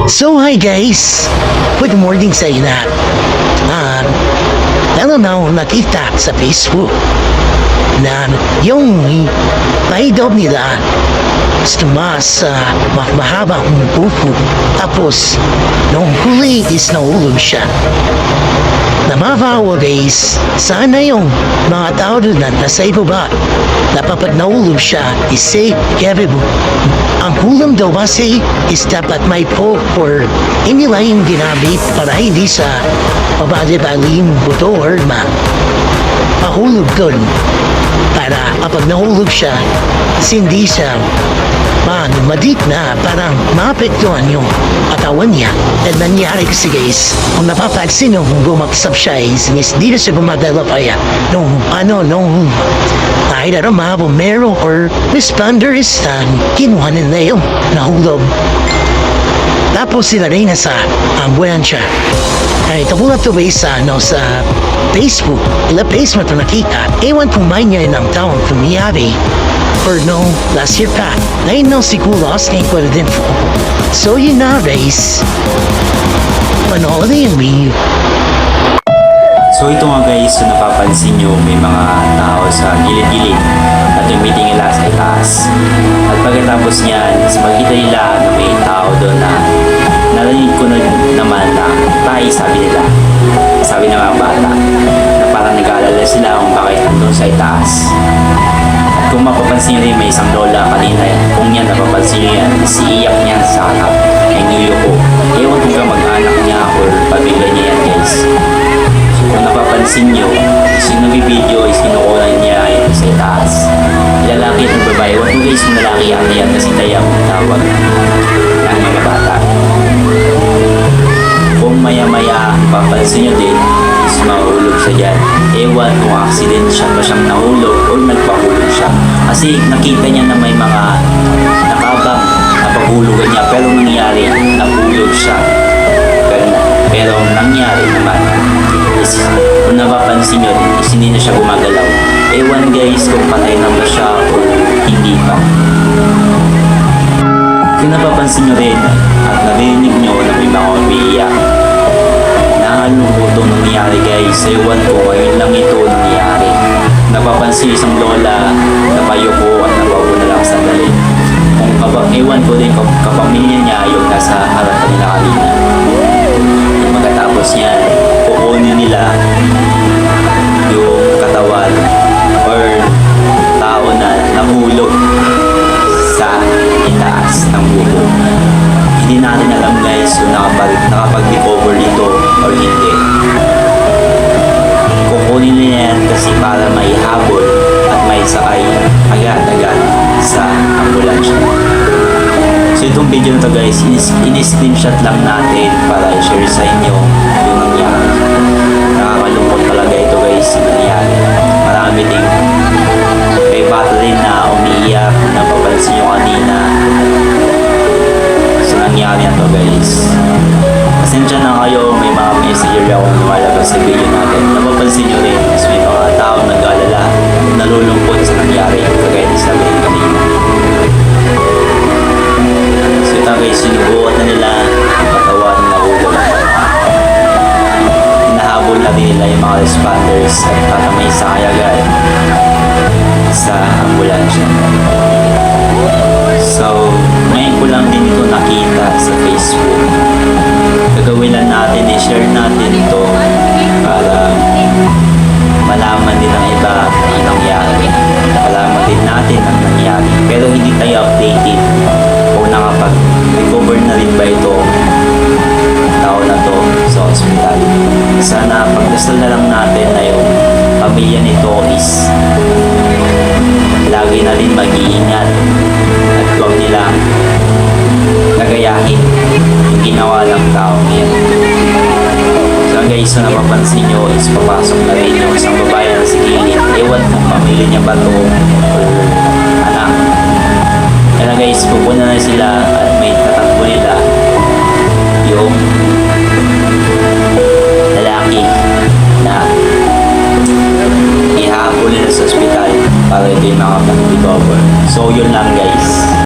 So hi guys, good morning sa lahat. Meron na nakita sa Facebook na yung paidog nila tumaas sa mahabang upo. Tapos, nung huli is nahulog siya. Namabawa guys, sana yung mga tao doon na nasa ibaba na kapag nahulog siya is safe, careful. Ang hulam daw kasi is dapat may poke or hindi lang yung ginamit para hindi sa pabali-bali yung buto or mahulog doon. Para kapag nahulog siya, hindi siya madik na parang maapektuhan yung katawan niya. At nangyari kasi guys, kung napapansin nyo kung gumaksap siya is di na siya gumadala pa yan. Nung kahit na mahabang meron or responder is kinuha nila yung nahulog. Tapos sila rin sa ambulansya. Ay, tapos na ito ba sa Facebook. Ila Facebook na nakita. Ewan kung may niya ng taong kumiyari. Or no, last year pa. Ngayon no, siguro ngayon ko na din. So yun na, guys. Panoorin mo. So ito nga guys, so napapansin nyo may mga tao sa gilid-gilid at tumitingin nila sa itaas. At pagkatapos niyan, makita nila na may tao doon na narinig ko na naman na tayo, sabi nila. Sabi ng mga bata na parang nag-aalala sila kung bakit andun sa itaas. At kung mapapansin nyo rin, may isang lola kanina. Kung yan, napapansin nyo yan, iiyak niya sa harap ay niyuko. Ewan kung mag-anak niya or pamilya niya yan guys. Kung napapansin nyo, yung nag-video is kinukulan niya yun sa itaas. Lalaki at babae, wag mo guys yung lalaki yan kasi tayo ang tawag ng mga bata. Kung maya-maya, papansin nyo din, is mahulog siya dyan. Ewan kung accident siya ba siyang nahulog o nagpahulog siya. Kasi nakita niya na may mga nakabang na paghulugan niya pero nangyari, nahulog siya. Pero nangyari naman is, kung napapansin nyo, is hindi na siya gumagalaw. Ewan guys kung patay na ba siya o hindi pa. Kung napapansin nyo rin at narinig nyo na may mga umiiyak, nakalungkot itong nangyari guys. Ewan ko, ngayon lang ito nangyari. Napapansin isang lola na payuko at napago na lang sandali. Kung ewan ko din kung kapamilya niya yung nasa harap nila kanina. Pagkatapos yan, kukunin nila yung katawan or tao na nahulog sa itaas ng bubong. Hindi natin alam guys kung nakapag-recover dito or hindi. Kukunin nila yan kasi para may habol at may sakay agad-agad sa ambulansya. So itong video na to guys, in-screenshot lang natin para i-share sa inyo yung nangyari. Nakakalungkot talaga ito guys, yung nangyari. Marami ding may bata rin na umiiyak, napapansin nyo kanina sa nangyari na to guys. Pasensya na kayo, may mga messenger akong lumalabas sa video natin. Napapansin nyo rin, mas may mga tao nag-alala, nalulungkot sa nangyari, kagaya na sabi rin kanina. So ito guys, sinubuhat na nila ang katawan na hulog. Hinahabol na din nila yung mga responders at para may sakay agad sa ambulansya. So, ngayon ko lang din ito nakita sa Facebook. Gagawin lang natin, i-share natin ito para malaman din ng iba ang nangyari. Malaman din natin ang nangyari. Pero hindi tayo updated kung nakapag-recover na rin ba ito tao na to sa hospital. Sana pagdasal na lang natin na yung pamilya nito is lagi na rin mag-iingat at huwag nilang nagayahin yung ginawa ng tao yan. So guys, so napapansin nyo is papasok na rin yung isang babae na si Gilid. Ewan kung pamilya niya ba to or anak. Kaya guys, pupunta na sila